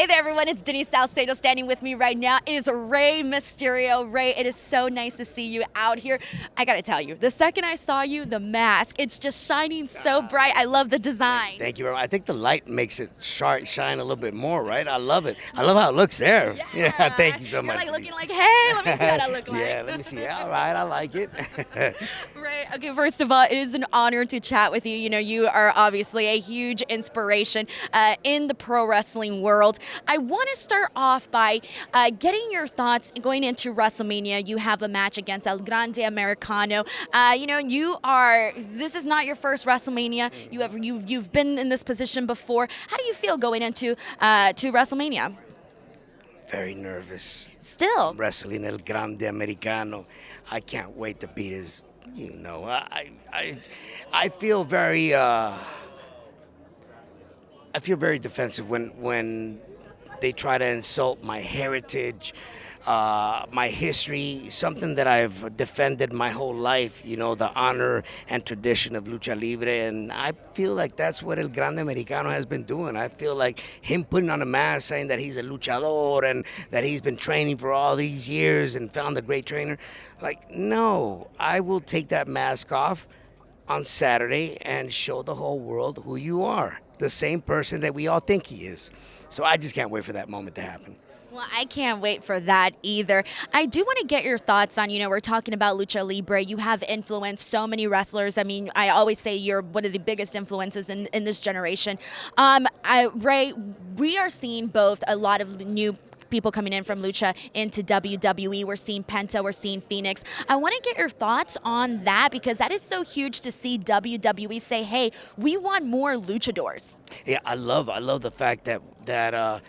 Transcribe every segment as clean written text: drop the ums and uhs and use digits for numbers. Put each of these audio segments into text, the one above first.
Hey there, everyone. It's Denise Salcedo standing with me right now. It is Rey Mysterio. Rey, it is so nice to see you out here. I got to tell you, the second I saw you, the mask, it's just shining so bright. I love the design. Thank you very much. I think the light makes it shine a little bit more, right? I love it. I love how it looks there. Yeah, thank you so much. You're like looking like, hey, let me see what I look like. Yeah, let me see. All right, I like it. Rey, okay, first of all, it is an honor to chat with you. You know, you are obviously a huge inspiration in the pro wrestling world. I want to start off by getting your thoughts going into WrestleMania. You have a match against El Grande Americano. This is not your first WrestleMania. You've been in this position before. How do you feel going into to WrestleMania? Very nervous. Still. Wrestling El Grande Americano. I can't wait to beat his, I feel very defensive when they try to insult my heritage, my history, something that I've defended my whole life, the honor and tradition of Lucha Libre. And I feel like that's what El Grande Americano has been doing. I feel like him putting on a mask, saying that he's a luchador and that he's been training for all these years and found a great trainer. Like, no, I will take that mask off on Saturday and show the whole world who you are, the same person that we all think he is. So I just can't wait for that moment to happen. Well, I can't wait for that either. I do want to get your thoughts on, we're talking about Lucha Libre. You have influenced so many wrestlers. I mean, I always say you're one of the biggest influences in this generation. Rey, we are seeing both a lot of new people coming in from Lucha into WWE. We're seeing Penta, we're seeing Fenix. I want to get your thoughts on that because that is so huge to see WWE say, hey, we want more luchadors. Yeah, I love the fact that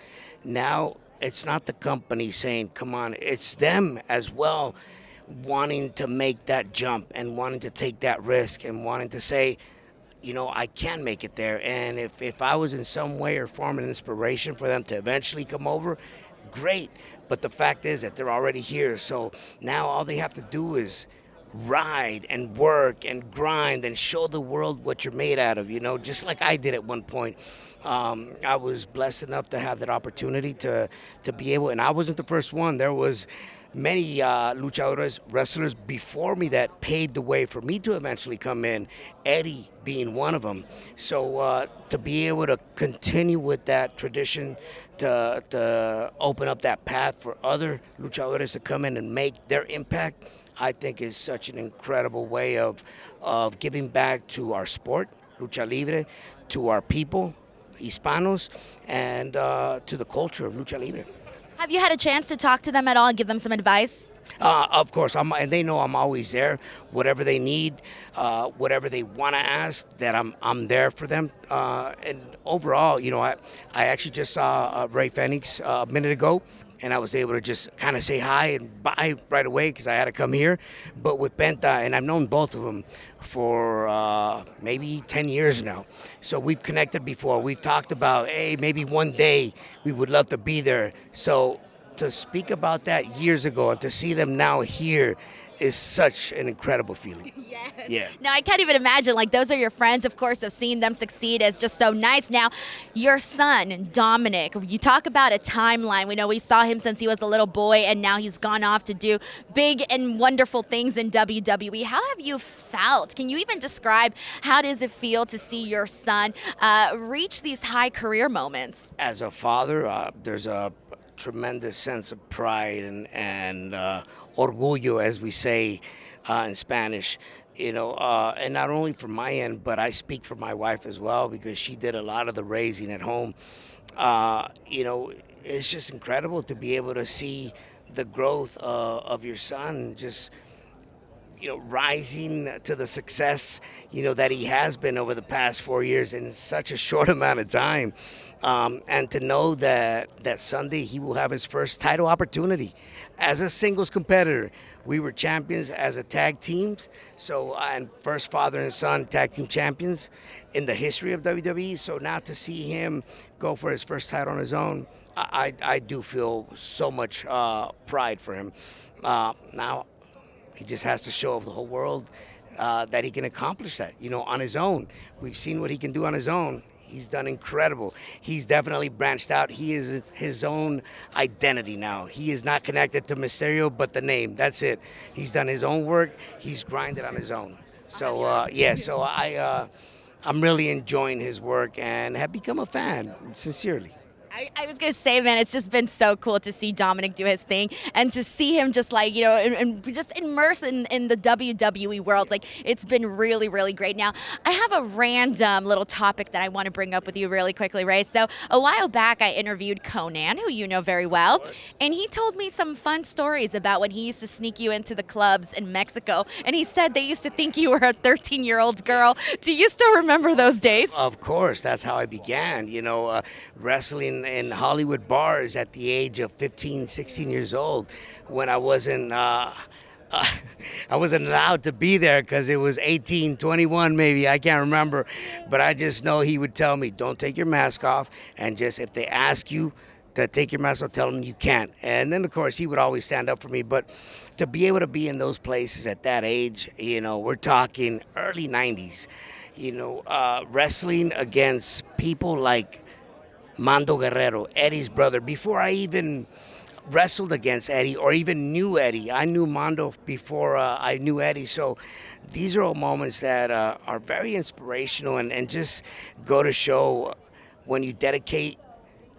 now it's not the company saying, come on, it's them as well wanting to make that jump and wanting to take that risk and wanting to say, I can make it there. And if I was in some way or form an inspiration for them to eventually come over, great. But the fact is that they're already here. So now all they have to do is ride and work and grind and show the world what you're made out of, just like I did at one point. I was blessed enough to have that opportunity to be able, and I wasn't the first one. There was many luchadores, wrestlers before me that paved the way for me to eventually come in, Eddie being one of them. So to be able to continue with that tradition, to open up that path for other luchadores to come in and make their impact, I think is such an incredible way of giving back to our sport, Lucha Libre, to our people, Hispanos, and to the culture of Lucha Libre. Have you had a chance to talk to them at all and give them some advice? Of course, and they know I'm always there. Whatever they need, whatever they want to ask, that I'm there for them. And overall, I actually just saw Rey Fenix a minute ago, and I was able to just kind of say hi and bye right away because I had to come here. But with Penta, and I've known both of them for maybe 10 years now. So we've connected before. We've talked about, hey, maybe one day we would love to be there. So to speak about that years ago and to see them now here is such an incredible feeling. Yes. Yeah. Now, I can't even imagine, those are your friends, of course, of seeing them succeed is just so nice. Now, your son, Dominik, you talk about a timeline. We know we saw him since he was a little boy, and now he's gone off to do big and wonderful things in WWE. How have you felt? Can you even describe how does it feel to see your son reach these high career moments? As a father, there's a tremendous sense of pride and orgullo, as we say in Spanish, and not only from my end, but I speak for my wife as well because she did a lot of the raising at home. It's just incredible to be able to see the growth of your son just rising to the success, that he has been over the past 4 years in such a short amount of time. And to know that Sunday he will have his first title opportunity as a singles competitor. We were champions as a tag teams, and first father and son tag team champions in the history of WWE. So now to see him go for his first title on his own, I do feel so much pride for him. Now he just has to show the whole world that he can accomplish that, on his own. We've seen what he can do on his own. He's done incredible. He's definitely branched out. He is his own identity now. He is not connected to Mysterio, but the name. That's it. He's done his own work. He's grinded on his own. So yeah, so I'm really enjoying his work and have become a fan, sincerely. I was gonna say, man, it's just been so cool to see Dominik do his thing and to see him just like, and just immerse in the WWE world. Like, it's been really, really great. Now, I have a random little topic that I want to bring up with you really quickly, Ray. So, a while back, I interviewed Konnan, who you know very well, and he told me some fun stories about when he used to sneak you into the clubs in Mexico. And he said they used to think you were a 13-year-old girl. Do you still remember those days? Of course, that's how I began, wrestling in Hollywood bars at the age of 15, 16 years old when I wasn't allowed to be there because it was 18, 21 maybe, I can't remember. But I just know he would tell me, don't take your mask off, and just if they ask you to take your mask off, tell them you can't. And then, of course, he would always stand up for me. But to be able to be in those places at that age, we're talking early 90s, wrestling against people like Mando Guerrero, Eddie's brother. Before I even wrestled against Eddie or even knew Eddie, I knew Mando before I knew Eddie. So these are all moments that are very inspirational and just go to show when you dedicate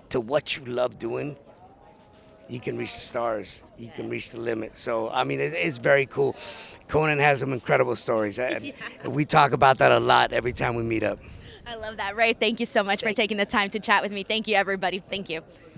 to what you love doing, you can reach the stars. You can reach the limit. So, I mean, it's very cool. Konnan has some incredible stories. We talk about that a lot every time we meet up. I love that, Ray. Thank you so much for taking the time to chat with me. Thank you, everybody. Thank you.